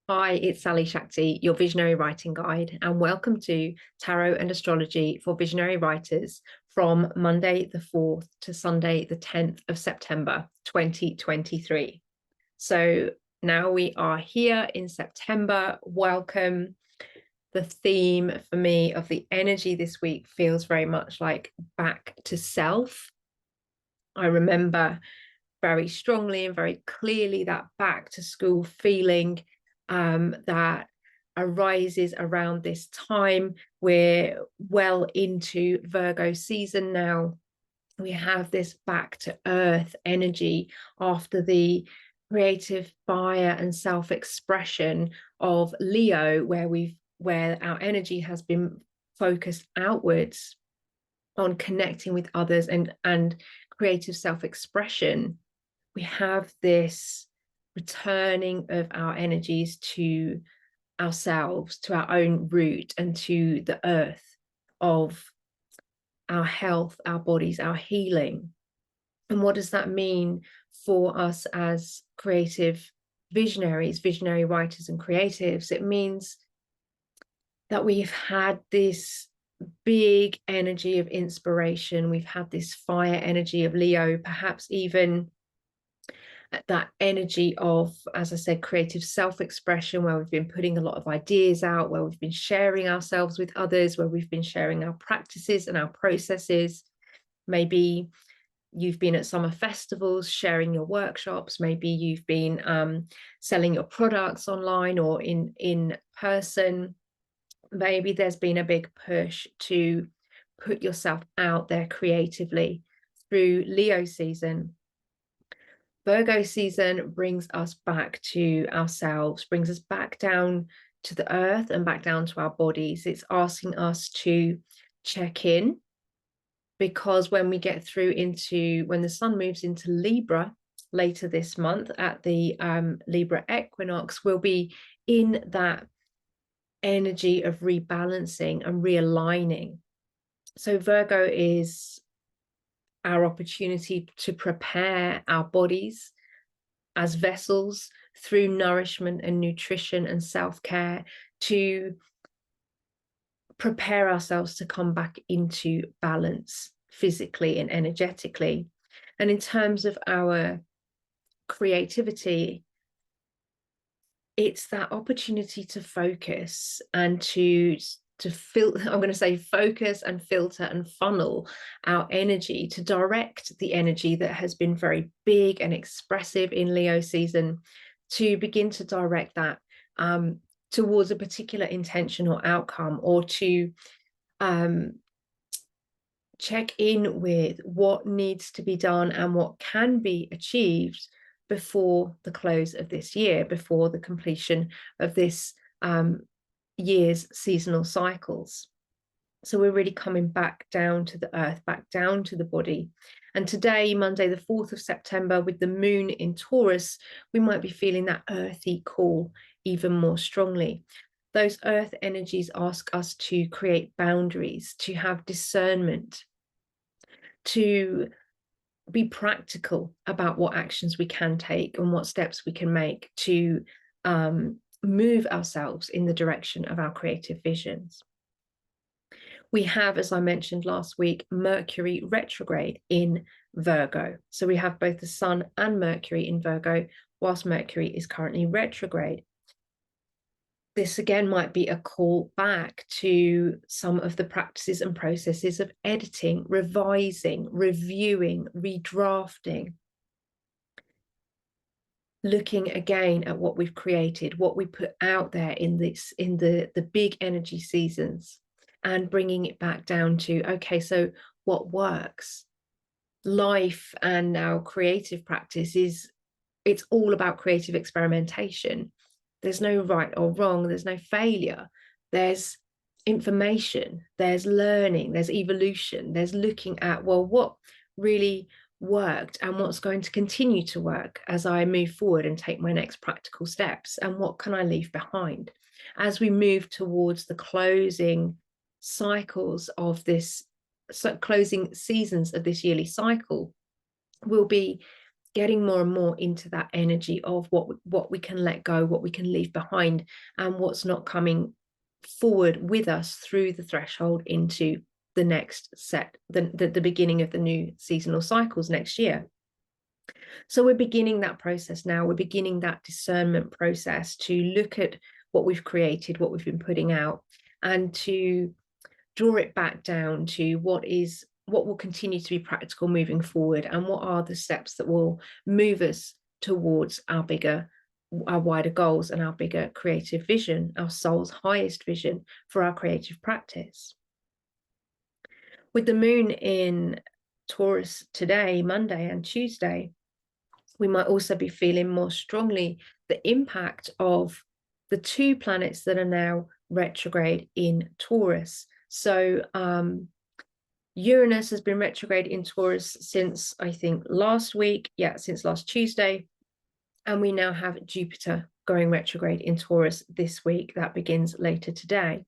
Hi, it's Sally-Shakti, your visionary writing guide, and welcome to Tarot and Astrology for Visionary Writers from Monday the 4th to Sunday the 10th of September 2023. So now we are here in September. Welcome. The theme for me of the energy this week feels very much like back to self. I remember very strongly and very clearly that back to school feeling that arises around this time. We're well into Virgo season now. We have this back to earth energy after the creative fire and self-expression of Leo, where our energy has been focused outwards on connecting with others and creative self-expression. We have this returning of our energies to ourselves, to our own root, and to the earth of our health, our bodies, our healing. And what does that mean for us as creative visionaries, visionary writers and creatives? It means that we've had this big energy of inspiration. We've had this fire energy of Leo, perhaps even that energy of, as I said, creative self-expression, where we've been putting a lot of ideas out, where we've been sharing ourselves with others, where we've been sharing our practices and our processes. Maybe you've been at summer festivals sharing your workshops. Maybe you've been selling your products online or in person. Maybe there's been a big push to put yourself out there creatively through Leo season. Virgo season brings us back to ourselves, brings us back down to the earth and back down to our bodies. It's asking us to check in, because when we get through into, when the sun moves into Libra later this month at the Libra equinox, we'll be in that energy of rebalancing and realigning. So Virgo is our opportunity to prepare our bodies as vessels through nourishment and nutrition and self-care to prepare ourselves to come back into balance physically and energetically. And in terms of our creativity, it's that opportunity to focus and to I'm going to say focus and filter and funnel our energy, to direct the energy that has been very big and expressive in Leo season, to begin to direct that towards a particular intention or outcome, or to check in with what needs to be done and what can be achieved before the close of this year, before the completion of this year's seasonal cycles. So we're really coming back down to the earth, back down to the body. And today, Monday, the 4th of September, with the moon in Taurus, we might be feeling that earthy call even more strongly. Those earth energies ask us to create boundaries, to have discernment, to be practical about what actions we can take and what steps we can make to move ourselves in the direction of our creative visions. We have, as I mentioned last week, Mercury retrograde in Virgo. So we have both the Sun and Mercury in Virgo, whilst Mercury is currently retrograde. This again might be a call back to some of the practices and processes of editing, revising, reviewing, redrafting, looking again at what we've created, what we put out there in the big energy seasons, and bringing it back down to, okay, so what works? Life and our creative practice it's all about creative experimentation. There's no right or wrong, there's no failure. There's information, there's learning, there's evolution, there's looking at, well, what really worked and what's going to continue to work as I move forward and take my next practical steps, and what can I leave behind as we move towards the closing cycles of this, closing seasons of this yearly cycle. Will be getting more and more into that energy of what we can let go, what we can leave behind, and what's not coming forward with us through the threshold into the next set, the beginning of the new seasonal cycles next year. So we're beginning that process now. We're beginning that discernment process to look at what we've created, what we've been putting out, and to draw it back down to what will continue to be practical moving forward, and what are the steps that will move us towards our wider goals and our bigger creative vision, our soul's highest vision for our creative practice. With the moon in Taurus today, Monday and Tuesday, we might also be feeling more strongly the impact of the two planets that are now retrograde in Taurus. So Uranus has been retrograde in Taurus since, I think, last week. Yeah, since last Tuesday. And we now have Jupiter going retrograde in Taurus this week. That begins later today.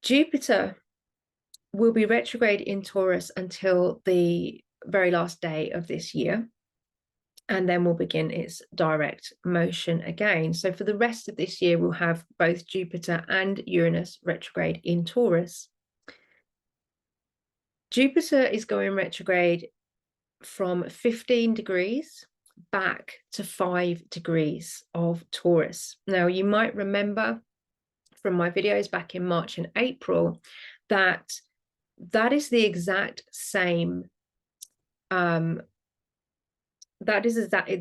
Jupiter will be retrograde in Taurus until the very last day of this year, and then will begin its direct motion again. So for the rest of this year, we'll have both Jupiter and Uranus retrograde in Taurus. Jupiter is going retrograde from 15 degrees back to 5 degrees of Taurus. Now, you might remember from my videos back in March and April that is the exact same the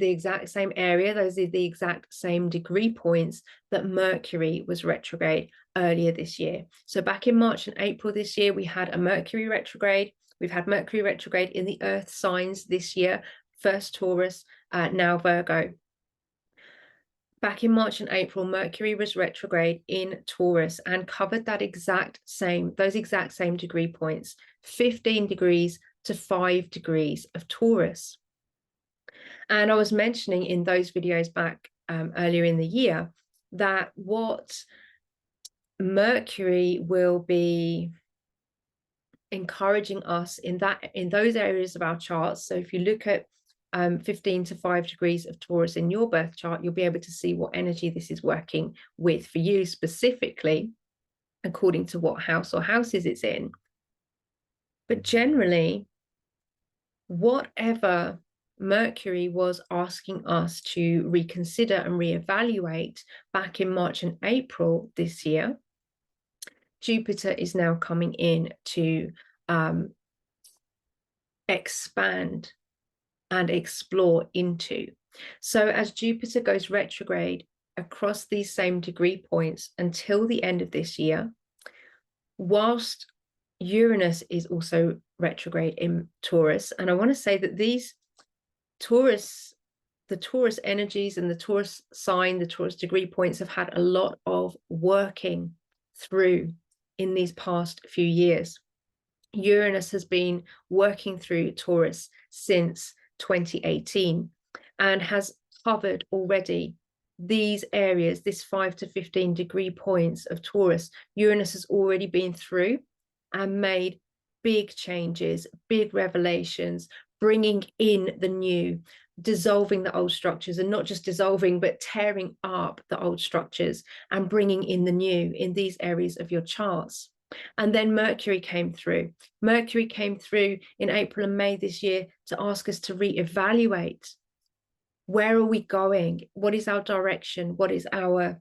exact same area. Those are the exact same degree points that Mercury was retrograde earlier this year. So back in March and April this year, we had a Mercury retrograde. We've had Mercury retrograde in the earth signs this year, first Taurus, now Virgo. Back in March and April, Mercury was retrograde in Taurus and covered those exact same degree points, 15 degrees to 5 degrees of Taurus. And I was mentioning in those videos back earlier in the year that what Mercury will be encouraging us in those areas of our charts. So if you look at 15 to 5 degrees of Taurus in your birth chart, you'll be able to see what energy this is working with for you specifically, according to what house or houses it's in. But generally, whatever Mercury was asking us to reconsider and reevaluate back in March and April this year, Jupiter is now coming in to expand and explore into. So as Jupiter goes retrograde across these same degree points until the end of this year, whilst Uranus is also retrograde in Taurus, and I want to say that the Taurus energies and the Taurus sign, the Taurus degree points have had a lot of working through in these past few years. Uranus has been working through Taurus since 2018 and has covered already these areas, this 5 to 15 degree points of Taurus. Uranus has already been through and made big changes, big revelations, bringing in the new, dissolving the old structures, and not just dissolving, but tearing up the old structures and bringing in the new in these areas of your charts. And then Mercury came through. Mercury came through in April and May this year to ask us to reevaluate. Where are we going? What is our direction? What is our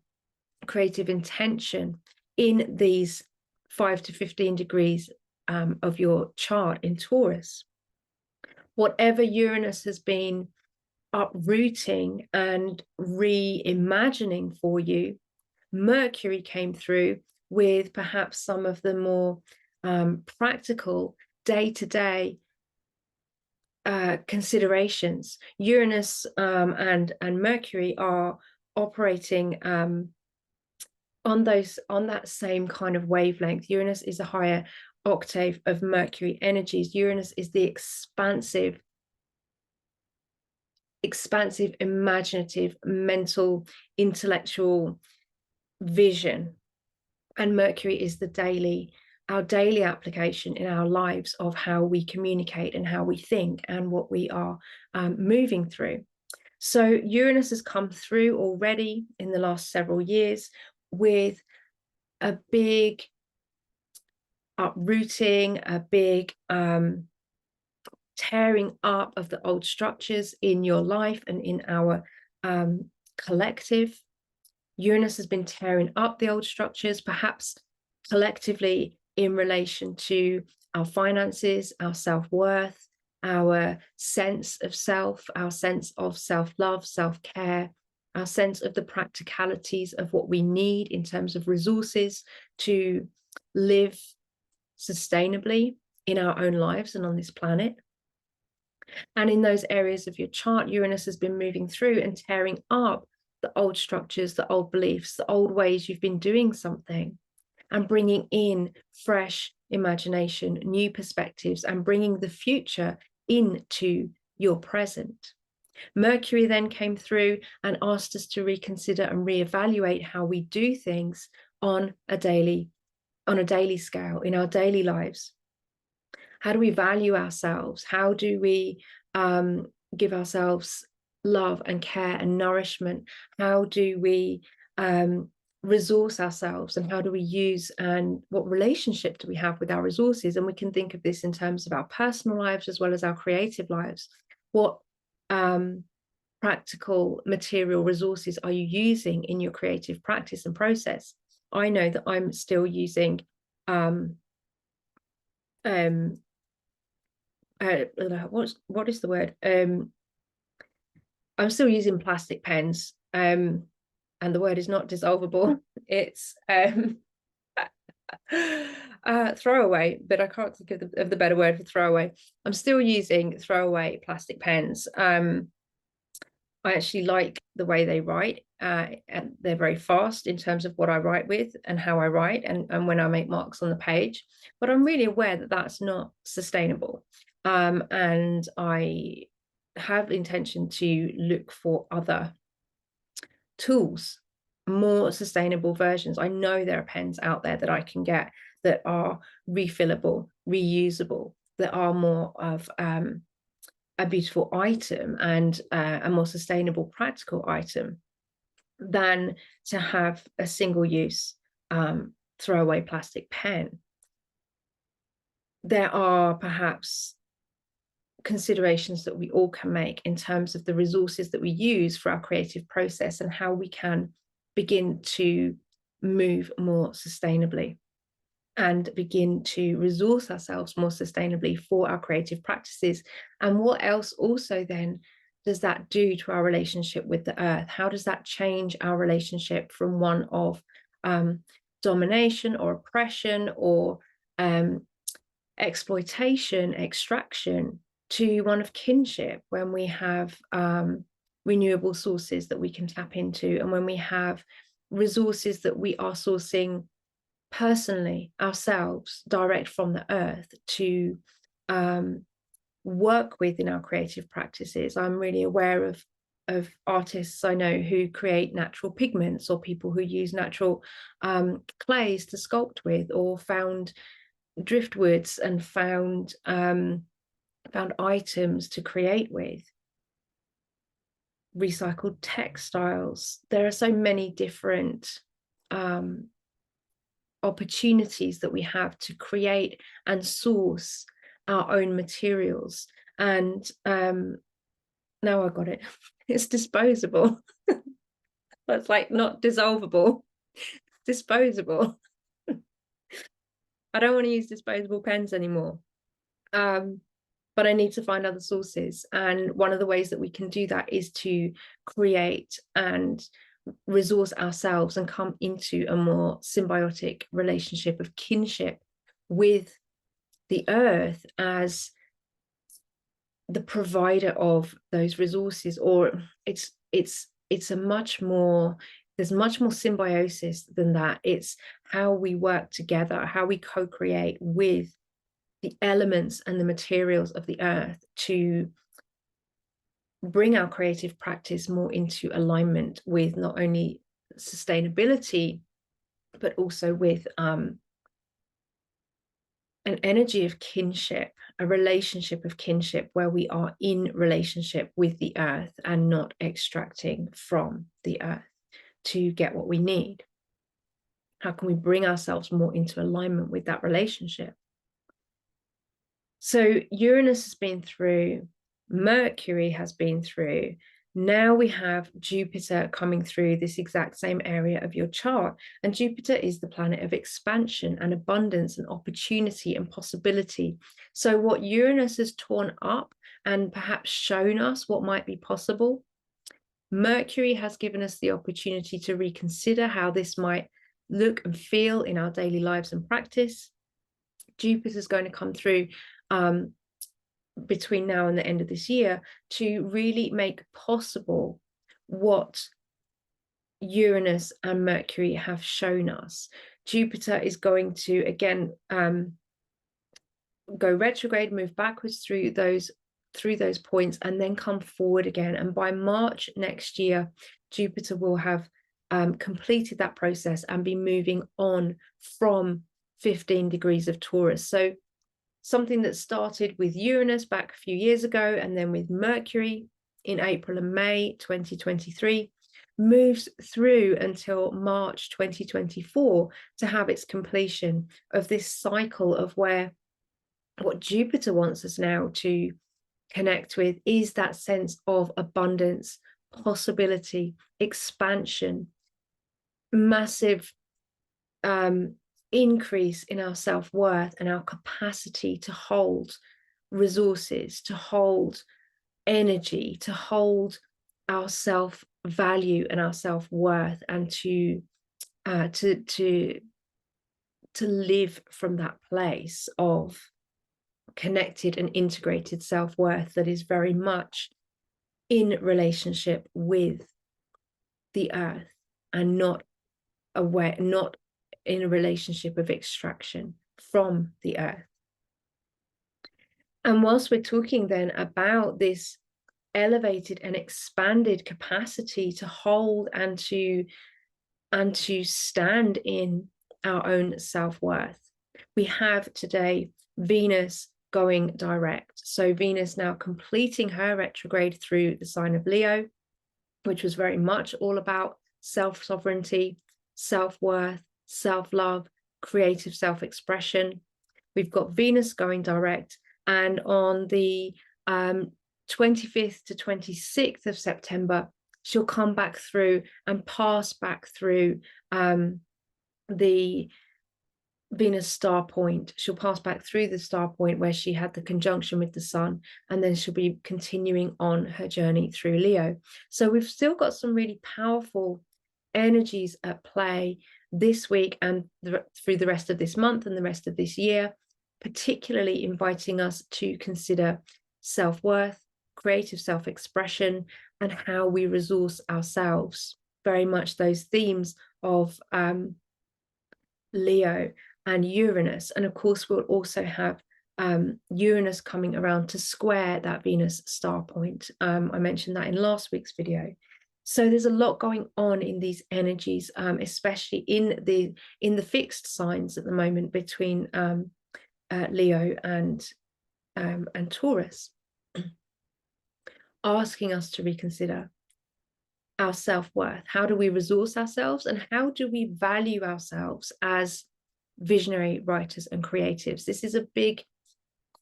creative intention in these 5 to 15 degrees of your chart in Taurus? Whatever Uranus has been uprooting and reimagining for you, Mercury came through with perhaps some of the more practical day-to-day considerations. Uranus and Mercury are operating on that same kind of wavelength. Uranus is a higher octave of Mercury energies. Uranus is the expansive, imaginative, mental, intellectual vision. And Mercury is the daily our daily application in our lives of how we communicate and how we think and what we are moving through. So Uranus has come through already in the last several years with a big uprooting, a big tearing up of the old structures in your life and in our collective. Uranus has been tearing up the old structures, perhaps collectively in relation to our finances, our self-worth, our sense of self, our sense of self-love, self-care, our sense of the practicalities of what we need in terms of resources to live sustainably in our own lives and on this planet. And in those areas of your chart, Uranus has been moving through and tearing up the old structures, the old beliefs, the old ways you've been doing something, and bringing in fresh imagination, new perspectives, and bringing the future into your present. Mercury then came through and asked us to reconsider and reevaluate how we do things on a daily scale in our daily lives. How do we value ourselves? How do we give ourselves love and care and nourishment? How do we resource ourselves, and how do we use, and what relationship do we have with our resources? And we can think of this in terms of our personal lives as well as our creative lives. What practical material resources are you using in your creative practice and process? I know that I'm still using what is the word? I'm still using plastic pens, and the word is not dissolvable. It's throwaway, but I can't think of the better word for throwaway. I'm still using throwaway plastic pens. I actually like the way they write, and they're very fast in terms of what I write with and how I write, and when I make marks on the page. But I'm really aware that that's not sustainable, and I have intention to look for other tools, more sustainable versions. I know there are pens out there that I can get that are refillable, reusable, that are more of a beautiful item and a more sustainable, practical item than to have a single-use throwaway plastic pen. There are perhaps considerations that we all can make in terms of the resources that we use for our creative process and how we can begin to move more sustainably and begin to resource ourselves more sustainably for our creative practices. And what else also then does that do to our relationship with the earth? How does that change our relationship from one of domination or oppression or exploitation, extraction, to one of kinship, when we have renewable sources that we can tap into, and when we have resources that we are sourcing personally ourselves direct from the earth to work with in our creative practices. I'm really aware of artists I know who create natural pigments, or people who use natural clays to sculpt with, or found driftwoods and found items to create with, recycled textiles. There are so many different opportunities that we have to create and source our own materials. And now I got it. It's disposable. That's like not dissolvable, disposable. I don't want to use disposable pens anymore. But I need to find other sources. And one of the ways that we can do that is to create and resource ourselves and come into a more symbiotic relationship of kinship with the earth as the provider of those resources. Or it's a much more, there's much more symbiosis than that. It's how we work together, how we co-create with the elements and the materials of the earth to bring our creative practice more into alignment with not only sustainability, but also with an energy of kinship, a relationship of kinship where we are in relationship with the earth and not extracting from the earth to get what we need. How can we bring ourselves more into alignment with that relationship? So Uranus has been through, Mercury has been through. Now we have Jupiter coming through this exact same area of your chart. And Jupiter is the planet of expansion and abundance and opportunity and possibility. So what Uranus has torn up and perhaps shown us what might be possible, Mercury has given us the opportunity to reconsider how this might look and feel in our daily lives and practice. Jupiter is going to come through between now and the end of this year to really make possible what Uranus and Mercury have shown us. Jupiter is going to again go retrograde, move backwards through those points, and then come forward again. And by March next year, Jupiter will have completed that process and be moving on from 15 degrees of Taurus. So something that started with Uranus back a few years ago, and then with Mercury in April and May 2023, moves through until March 2024 to have its completion of this cycle of where what Jupiter wants us now to connect with is that sense of abundance, possibility, expansion, massive increase in our self-worth and our capacity to hold resources, to hold energy, to hold our self-value and our self-worth, and to live from that place of connected and integrated self-worth that is very much in relationship with the earth and not in a relationship of extraction from the earth. And whilst we're talking then about this elevated and expanded capacity to hold and to stand in our own self-worth, we have today Venus going direct. So Venus now completing her retrograde through the sign of Leo, which was very much all about self-sovereignty, self-worth, self-love, creative self-expression. We've got Venus going direct, and on the 25th to 26th of September, she'll come back through and pass back through the Venus star point. She'll pass back through the star point where she had the conjunction with the sun, and then she'll be continuing on her journey through Leo. So we've still got some really powerful energies at play this week and through the rest of this month and the rest of this year, particularly inviting us to consider self-worth, creative self-expression, and how we resource ourselves. Very much those themes of Leo and Uranus. And of course, we'll also have Uranus coming around to square that Venus star point. I mentioned that in last week's video. So there's a lot going on in these energies, especially in the fixed signs at the moment between Leo and Taurus, asking us to reconsider our self-worth. How do we resource ourselves, and how do we value ourselves as visionary writers and creatives? This is a big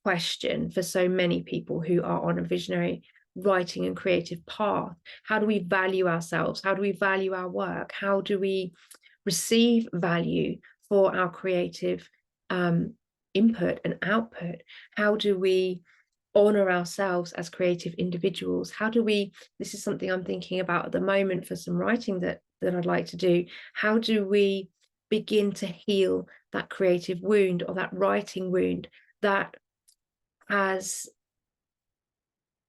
question for so many people who are on a visionary writing and creative path. How do we value ourselves? How do we value our work? How do we receive value for our creative input and output? How do we honor ourselves as creative individuals? How do we, this is something I'm thinking about at the moment for some writing that I'd like to do. How do we begin to heal that creative wound, or that writing wound that has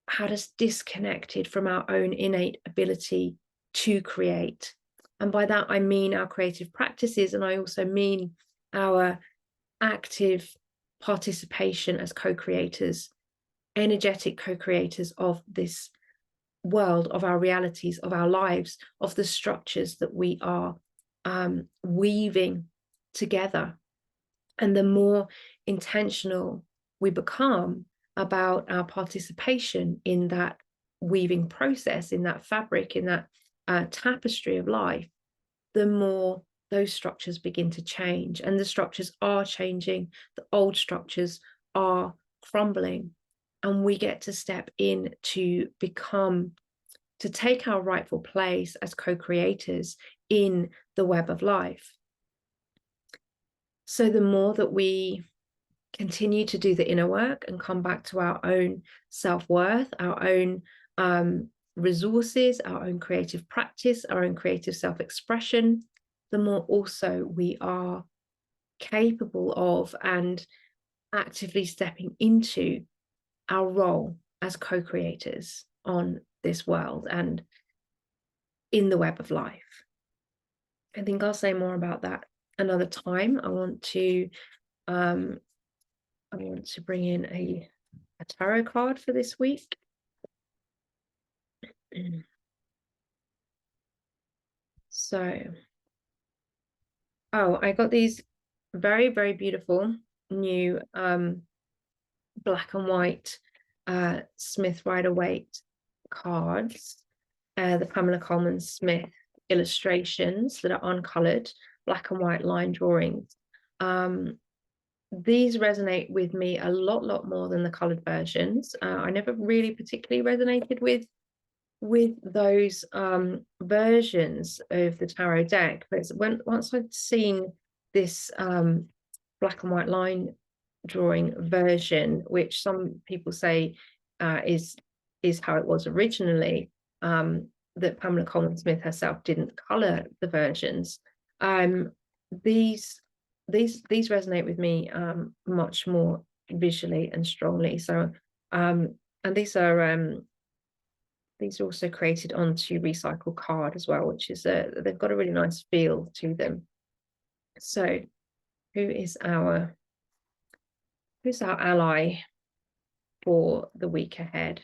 had us disconnected from our own innate ability to create? And by that, I mean our creative practices, and I also mean our active participation as co-creators, energetic co-creators of this world, of our realities, of our lives, of the structures that we are weaving together. And the more intentional we become about our participation in that weaving process, in that fabric, in that tapestry of life, the more those structures begin to change. And the structures are changing. The old structures are crumbling. And we get to step in to take our rightful place as co-creators in the web of life. So the more that we continue to do the inner work and come back to our own self-worth, our own resources, our own creative practice, our own creative self-expression, the more also we are capable of and actively stepping into our role as co-creators on this world and in the web of life. I think I'll say more about that another time. I want to bring in a tarot card for this week. So, I got these very, very beautiful new black and white Smith Rider-Waite cards, the Pamela Coleman Smith illustrations that are uncolored, black and white line drawings. These resonate with me a lot more than the colored versions. I never really particularly resonated with those versions of the tarot deck, but once I'd seen this black and white line drawing version, which some people say is how it was originally, that Pamela Coleman Smith herself didn't color the versions. These resonate with me much more visually and strongly. So and these are also created onto recycle card as well, which is they've got a really nice feel to them. So who's our ally for the week ahead?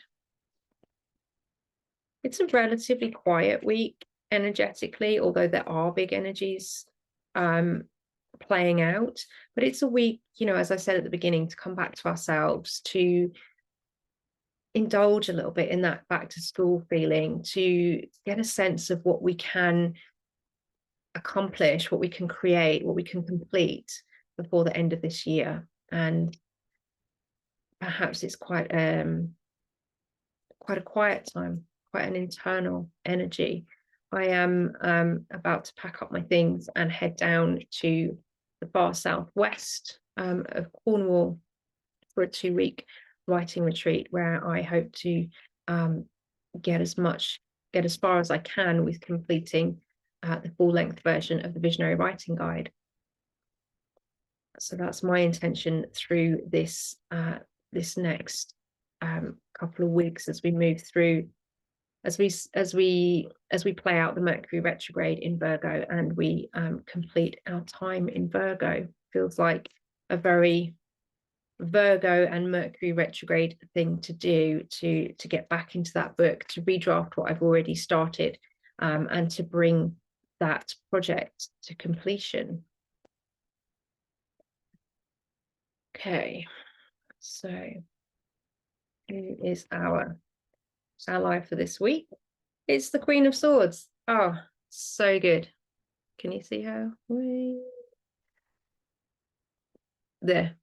It's a relatively quiet week energetically, although there are big energies playing out, but it's a week, as I said at the beginning, to come back to ourselves, to indulge a little bit in that back to school feeling, to get a sense of what we can accomplish, what we can create, what we can complete before the end of this year. And perhaps it's quite a quiet time, quite an internal energy. I am about to pack up my things and head down to the far southwest of Cornwall for a 2-week writing retreat, where I hope to get as far as I can with completing the full-length version of the Visionary Writing Guide. So that's my intention through this next couple of weeks, as we move through, as we play out the Mercury retrograde in Virgo, and we complete our time in Virgo. Feels like a very Virgo and Mercury retrograde thing to do, to get back into that book, to redraft what I've already started, and to bring that project to completion. Okay, so who is our ally for this week? It's the Queen of Swords. Oh, so good. Can you see her? There.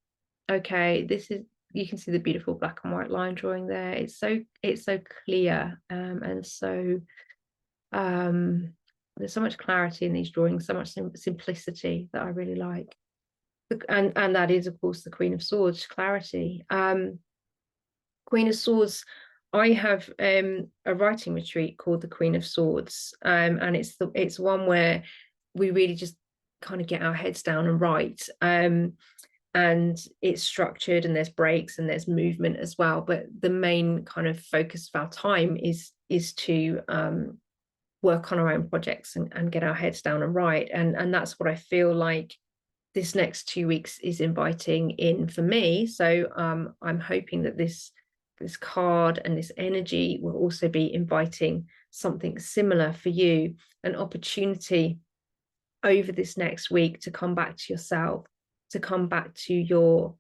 Okay, this is, you can see the beautiful black and white line drawing there. It's so clear, and so there's so much clarity in these drawings, so much simplicity that I really like. And that is, of course, the Queen of Swords, clarity. Queen of Swords, I have a writing retreat called the Queen of Swords, and it's one where we really just kind of get our heads down and write. And it's structured, and there's breaks and there's movement as well, but the main kind of focus of our time is to work on our own projects and get our heads down and write. And that's what I feel like this next 2 weeks is inviting in for me. So I'm hoping that this card and this energy will also be inviting something similar for you, an opportunity over this next week to come back to yourself, to come back to your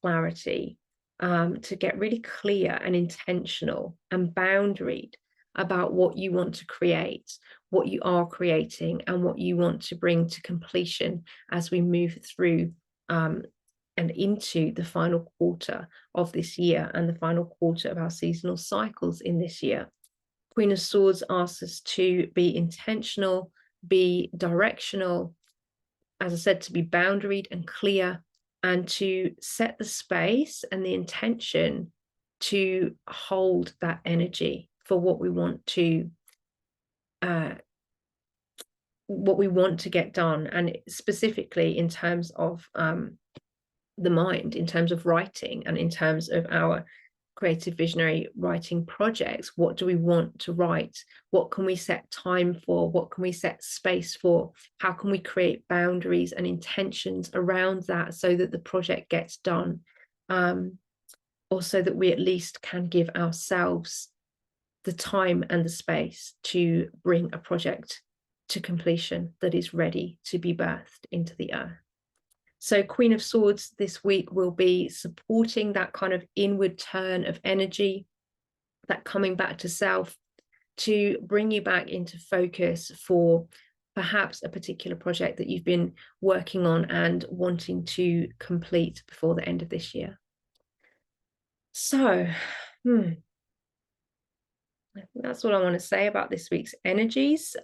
clarity, to get really clear and intentional and boundaried about what you want to create, what you are creating, and what you want to bring to completion as we move through and into the final quarter of this year and the final quarter of our seasonal cycles in this year. Queen of Swords asks us to be intentional, be directional, as I said, to be boundaried and clear, and to set the space and the intention to hold that energy for what we want to get done, and specifically in terms of the mind, in terms of writing, and in terms of our creative visionary writing projects. What do we want to write? What can we set time for? What can we set space for? How can we create boundaries and intentions around that so that the project gets done, or so that we at least can give ourselves the time and the space to bring a project to completion that is ready to be birthed into the earth. So Queen of Swords this week will be supporting that kind of inward turn of energy, that coming back to self, to bring you back into focus for perhaps a particular project that you've been working on and wanting to complete before the end of this year. So, I think that's all I want to say about this week's energies.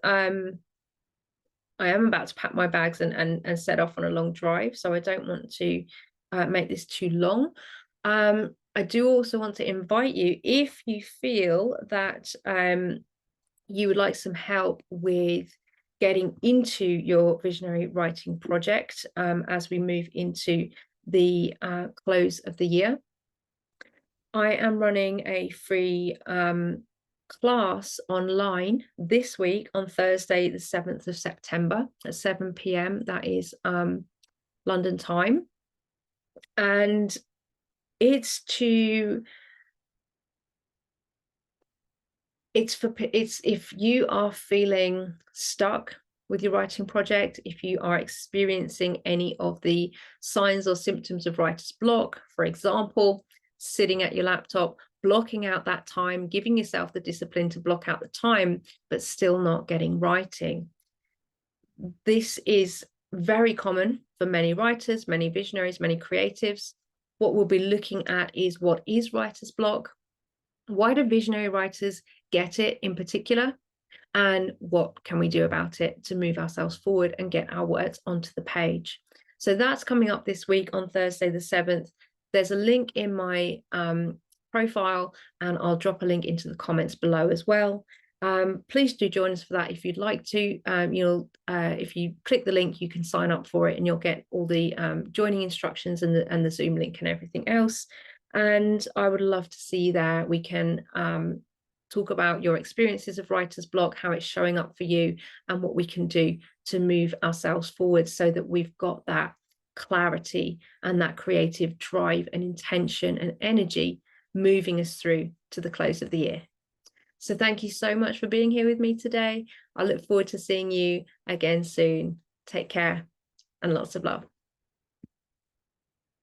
I am about to pack my bags and set off on a long drive, so I don't want to make this too long. I do also want to invite you, if you feel that you would like some help with getting into your visionary writing project as we move into the close of the year. I am running a free class online this week on Thursday the 7th of September at 7 p.m. that is London time, and it's if you are feeling stuck with your writing project, if you are experiencing any of the signs or symptoms of writer's block, for example, sitting at your laptop, blocking out that time, giving yourself the discipline to block out the time, but still not getting writing. This is very common for many writers, many visionaries, many creatives. What we'll be looking at is, what is writer's block? Why do visionary writers get it in particular? And what can we do about it to move ourselves forward and get our words onto the page? So that's coming up this week on Thursday the 7th. There's a link in my profile, and I'll drop a link into the comments below as well. Please do join us for that if you'd like to. If you click the link, you can sign up for it, and you'll get all the joining instructions and the Zoom link and everything else. And I would love to see you there. We can talk about your experiences of writer's block, how it's showing up for you, and what we can do to move ourselves forward so that we've got that clarity and that creative drive and intention and energy moving us through to the close of the year. So thank you so much for being here with me today. I look forward to seeing you again soon. Take care and lots of love.